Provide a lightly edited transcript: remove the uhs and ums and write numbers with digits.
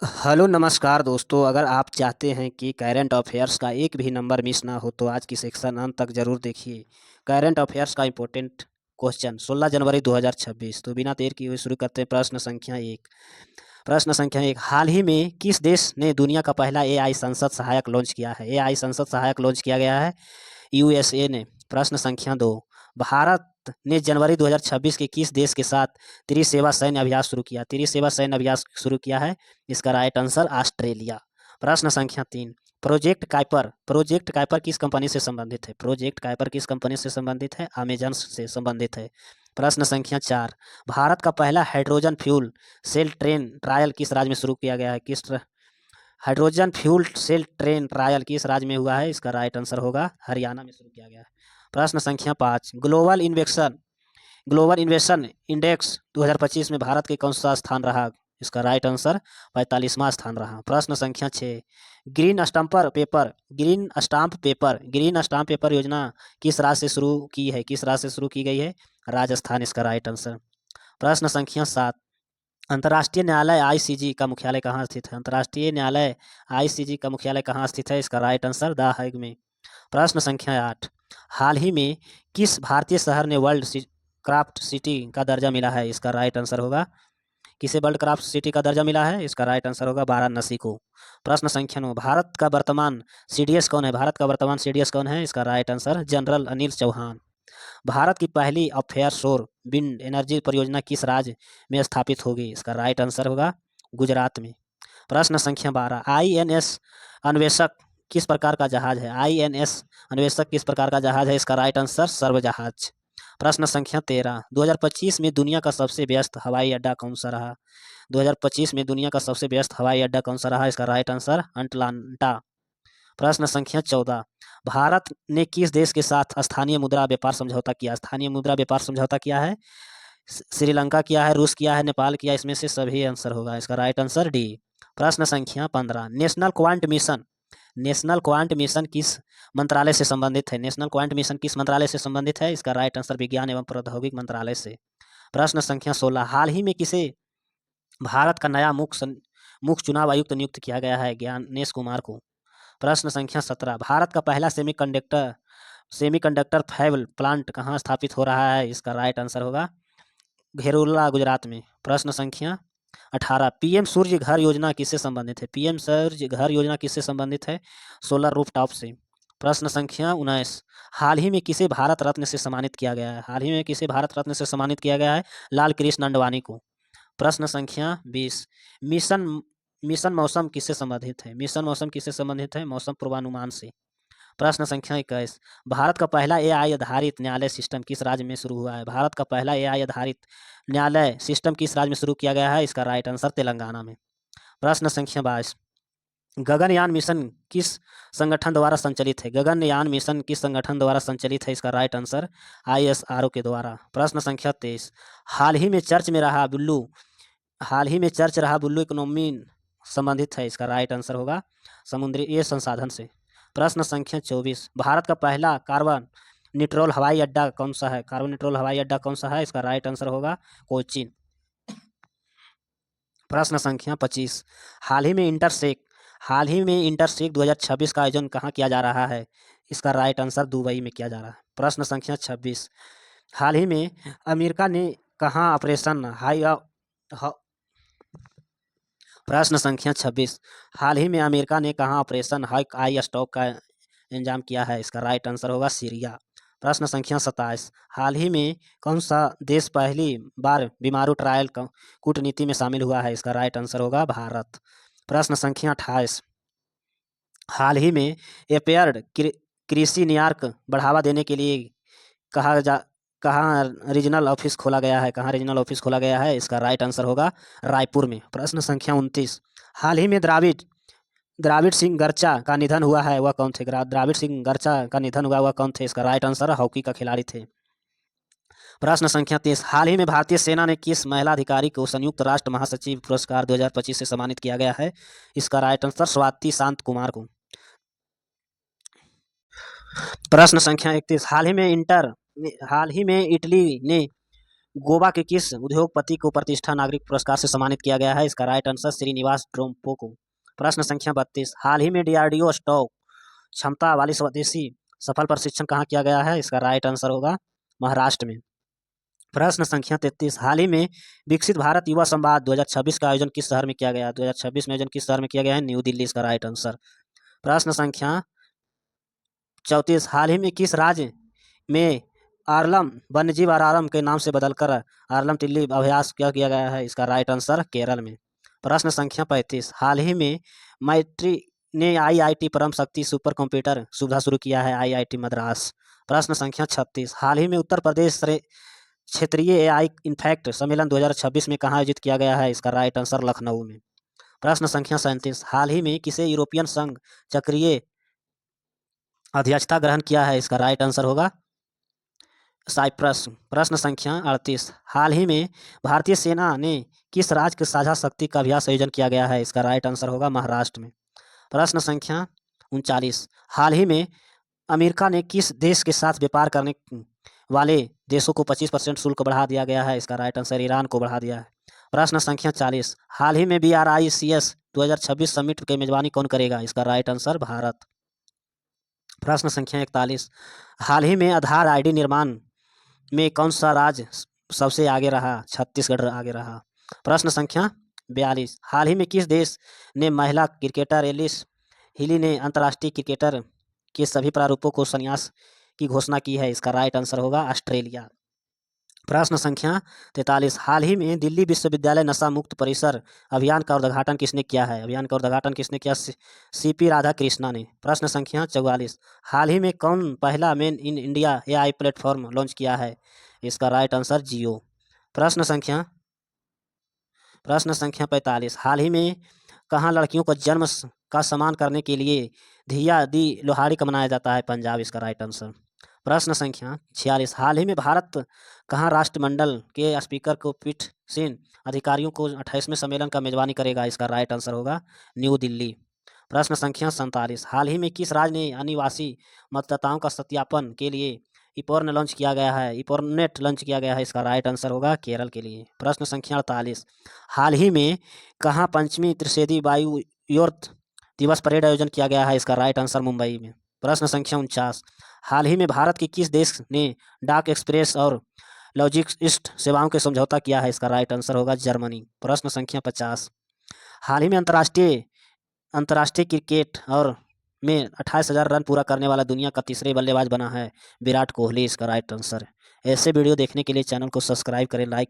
Hello नमस्कार दोस्तों। अगर आप चाहते हैं कि करंट अफेयर्स का एक भी नंबर मिस ना हो तो आज की सेक्शन अंत तक जरूर देखिए। करंट अफेयर्स का इम्पोर्टेंट क्वेश्चन 16 जनवरी 2026। तो बिना देर किए हुए शुरू करते हैं। प्रश्न संख्या एक हाल ही में किस देश ने दुनिया का पहला एआई संसद सहायक लॉन्च किया है? एआई संसद सहायक लॉन्च किया गया है यूएसए ने। प्रश्न संख्या 2 भारत ने जनवरी 2026 के किस देश के साथ त्रिसेवा सैन्य अभ्यास शुरू किया? त्रिसेवा सैन्य अभ्यास शुरू किया है, इसका राइट आंसर ऑस्ट्रेलिया। प्रश्न संख्या 3 प्रोजेक्ट काइपर किस कंपनी से संबंधित है? प्रोजेक्ट काइपर किस कंपनी से संबंधित है? अमेजन से संबंधित है। प्रश्न संख्या 4 भारत का पहला hydrogen fuel cell train trial किस राज्य में शुरू किया गया है? Hydrogen fuel cell train trial किस राज्य में हुआ है? इसका राइट आंसर होगा हरियाणा में शुरू किया गया है। प्रश्न संख्या 5 ग्लोबल इन्वेस्टन इंडेक्स 2025 में भारत के कौन सा स्थान रहा? इसका राइट आंसर 45वां स्थान रहा। प्रश्न संख्या 6 ग्रीन स्टाम्प पेपर योजना किस राज्य से शुरू की है? किस राज्य से शुरू की गई है? राजस्थान, इसका राइट आंसर। प्रश्न संख्या 7 अंतर्राष्ट्रीय न्यायालय आईसीजे का मुख्यालय कहाँ स्थित है? अंतर्राष्ट्रीय न्यायालय आईसीजे का मुख्यालय कहाँ स्थित है? इसका राइट आंसर द हेग में। प्रश्न संख्या 8 हाल ही में किस भारतीय शहर ने वर्ल्ड क्राफ्ट सिटी का दर्जा मिला है? इसका राइट आंसर होगा, किसे वर्ल्ड क्राफ्ट सिटी का दर्जा मिला है? इसका राइट आंसर होगा वाराणसी को। प्रश्न संख्या 9 भारत का वर्तमान सीडीएस कौन है? इसका right answer general Anil Chauhan. Bharat की पहली ऑफशोर सौर विंड एनर्जी परियोजना किस राज्य में स्थापित होगी? इसका राइट आंसर होगा गुजरात में। प्रश्न संख्या 12 आईएनएस अन्वेषक किस प्रकार का जहाज है? आईएनएस अन्वेषक किस प्रकार का जहाज है? इसका राइट आंसर सर्व जहाज। प्रश्न संख्या 13 2025 में दुनिया का सबसे व्यस्त हवाई अड्डा कौन सा रहा? 2025 में दुनिया का सबसे व्यस्त हवाई अड्डा कौन सा रहा? इसका राइट आंसर अटलांटा। प्रश्न संख्या 14 भारत ने किस देश के साथ स्थानीय मुद्रा व्यापार समझौता किया? स्थानीय मुद्रा व्यापार समझौता किया है श्रीलंका किया है, रूस किया है, नेपाल किया, इसमें से सभी आंसर होगा, इसका राइट आंसर डी। प्रश्न संख्या 15 नेशनल क्वांट मिशन किस मंत्रालय से संबंधित है? नेशनल क्वांट मिशन किस मंत्रालय से संबंधित है? इसका राइट आंसर विज्ञान एवं प्रौद्योगिकी मंत्रालय से। प्रश्न संख्या 16 हाल ही में किसे भारत का नया मुख्य चुनाव आयुक्त नियुक्त किया गया है? ज्ञानेश कुमार को। प्रश्न संख्या 17 भारत का पहला सेमीकंडक्टर फैब प्लांट कहाँ स्थापित हो रहा है? इसका राइट आंसर होगा घेरुला, गुजरात में। प्रश्न संख्या 18 पीएम सूर्य घर योजना किससे संबंधित है? पीएम सूर्य घर योजना किससे संबंधित है? सोलर रूफटॉप से। प्रश्न संख्या 19 हाल ही में किसे भारत रत्न से सम्मानित किया गया है? हाल ही में किसे भारत रत्न से सम्मानित किया गया है? लाल कृष्ण अंडवाणी को। प्रश्न संख्या 20 मिशन मिशन मौसम किससे संबंधित है? मिशन मौसम किससे संबंधित है? मौसम पूर्वानुमान से। प्रश्न संख्या 21 भारत का पहला एआई आधारित न्यायालय सिस्टम किस राज्य में शुरू हुआ है? भारत का पहला एआई आधारित न्यायालय सिस्टम किस राज्य में शुरू किया गया है? इसका राइट आंसर तेलंगाना में। प्रश्न संख्या 22 गगनयान मिशन किस संगठन द्वारा संचालित है? गगनयान मिशन किस संगठन द्वारा संचालित है? इसका राइट आंसर आईएसआरओ के द्वारा। प्रश्न संख्या 23 हाल ही में चर्च रहा बुल्लू इकोनॉमी संबंधित है? इसका राइट आंसर होगा समुद्री संसाधन से। प्रश्न संख्या 24 भारत का पहला कार्बन न्यूट्रल हवाई अड्डा कौन सा है? कार्बन न्यूट्रल हवाई अड्डा कौन सा है? इसका राइट आंसर होगा कोचीन। प्रश्न संख्या 25 हाल ही में इंटरसेक 2026 का आयोजन कहाँ किया जा रहा है? इसका राइट आंसर दुबई में किया जा रहा है। प्रश्न संख्या 26 हाल ही में अमेरिका ने कहाँ ऑपरेशन हाई प्रश्न संख्या 26 हाल ही में अमेरिका ने कहाँ ऑपरेशन आई स्टॉक का इंजाम किया है? इसका राइट आंसर होगा सीरिया। प्रश्न संख्या 27 हाल ही में कौन सा देश पहली बार बीमारू ट्रायल कूटनीति में शामिल हुआ है? इसका राइट आंसर होगा भारत। प्रश्न संख्या 28 हाल ही में एपेयर्ड कृषि न्यार्क बढ़ावा देने के लिए कहाँ रीजनल ऑफिस खोला गया है? कहाँ रीजनल ऑफिस खोला गया है? इसका राइट आंसर होगा रायपुर में। प्रश्न संख्या 29 हाल ही में द्राविड़ सिंह गर्चा का निधन हुआ है, वह कौन थे? द्राविड़ सिंह गर्चा का निधन हुआ, वह कौन थे? इसका राइट आंसर हॉकी का खिलाड़ी थे। प्रश्न संख्या 30 हाल ही में भारतीय सेना ने किस महिला अधिकारी को संयुक्त राष्ट्र महासचिव पुरस्कार 2025 से सम्मानित किया गया है? इसका राइट आंसर स्वाति शांत कुमार को। प्रश्न संख्या 31 हाल ही में इटली ने गोवा के किस उद्योगपति को प्रतिष्ठा नागरिक पुरस्कार से सम्मानित किया गया है? इसका राइट आंसर श्रीनिवास ड्रोम्पो को। प्रश्न संख्या 32, हाल ही में डीआरडीओ स्टॉक क्षमता वाली स्वदेशी सफल प्रशिक्षण कहाँ किया गया है? इसका राइट आंसर होगा महाराष्ट्र में। प्रश्न संख्या 33, हाल ही में विकसित भारत युवा संवाद 2026 का आयोजन किस शहर में किया गया? 2026 में आयोजन किस शहर में किया गया है? न्यू दिल्ली, इसका राइट आंसर। प्रश्न संख्या 34, हाल ही में किस राज्य में आरलम वन्यजीव आराम के नाम से बदलकर आरलम टिल्ली अभ्यास क्या किया गया है? इसका राइट आंसर केरल में। प्रश्न संख्या 35, हाल ही में मैट्री ने आईआईटी परम शक्ति सुपर कंप्यूटर सुविधा शुरू किया है, आईआईटी मद्रास। प्रश्न संख्या 36, हाल ही में उत्तर प्रदेश क्षेत्रीय एआई इनफैक्ट सम्मेलन 2026 में कहाँ आयोजित किया गया है? इसका राइट आंसर लखनऊ में। प्रश्न संख्या 37, हाल ही में किसे यूरोपियन संघ चक्रीय अध्यक्षता ग्रहण किया है? इसका राइट आंसर होगा साइप्रस। प्रश्न संख्या 38, हाल ही में भारतीय सेना ने किस राज्य के साझा शक्ति का अभ्यास आयोजन किया गया है? इसका राइट आंसर होगा महाराष्ट्र में। प्रश्न संख्या 39, हाल ही में अमेरिका ने किस देश के साथ व्यापार करने वाले देशों को 25% शुल्क बढ़ा दिया गया है? इसका राइट आंसर ईरान को बढ़ा दिया है। प्रश्न संख्या 40, हाल ही में BRICS 2026 समिट की मेजबानी कौन करेगा? इसका राइट आंसर भारत। प्रश्न संख्या 41, हाल ही में आधार आईडी निर्माण में कौन सा राज्य सबसे आगे रहा? छत्तीसगढ़ आगे रहा। प्रश्न संख्या 42, हाल ही में किस देश ने महिला क्रिकेटर एलिस हिली ने अंतर्राष्ट्रीय क्रिकेटर के सभी प्रारूपों को संन्यास की घोषणा की है? इसका राइट आंसर होगा ऑस्ट्रेलिया। प्रश्न संख्या 43, हाल ही में दिल्ली विश्वविद्यालय नशा मुक्त परिसर अभियान का उद्घाटन किसने किया है? अभियान का उद्घाटन किसने किया? CP राधाकृष्णा ने। प्रश्न संख्या 44, हाल ही में कौन पहला main in India AI platform launch किया है? इसका राइट आंसर जियो। प्रश्न संख्या 45, हाल ही में कहाँ लड़कियों को जन्म का सम्मान करने के लिए धिया दी लोहाड़ी का मनाया जाता है? पंजाब, इसका राइट आंसर। प्रश्न संख्या 46, हाल ही में भारत कहाँ राष्ट्रमंडल के स्पीकर को पीठसीन अधिकारियों को 28वें सम्मेलन का मेजबानी करेगा? इसका राइट आंसर होगा न्यू दिल्ली। प्रश्न संख्या 47, हाल ही में किस राज्य ने अनिवासी मतदाताओं का सत्यापन के लिए इपोर्न लॉन्च किया गया है? इपोर्नेट लॉन्च किया गया है, इसका राइट आंसर होगा केरल के लिए। प्रश्न संख्या 48, हाल ही में कहाँ पंचमी त्रिशेदी वायु योर्थ दिवस परेड आयोजन किया गया है? इसका राइट आंसर मुंबई में। प्रश्न संख्या 49, हाल ही में भारत के किस देश ने डाक एक्सप्रेस और लॉजिस्टिक्स सेवाओं के समझौता किया है? इसका राइट आंसर होगा जर्मनी। प्रश्न संख्या 50, हाल ही में अंतर्राष्ट्रीय क्रिकेट और में 28,000 रन पूरा करने वाला दुनिया का तीसरे बल्लेबाज बना है विराट कोहली, इसका राइट आंसर। ऐसे वीडियो देखने के लिए चैनल को सब्सक्राइब करें, लाइक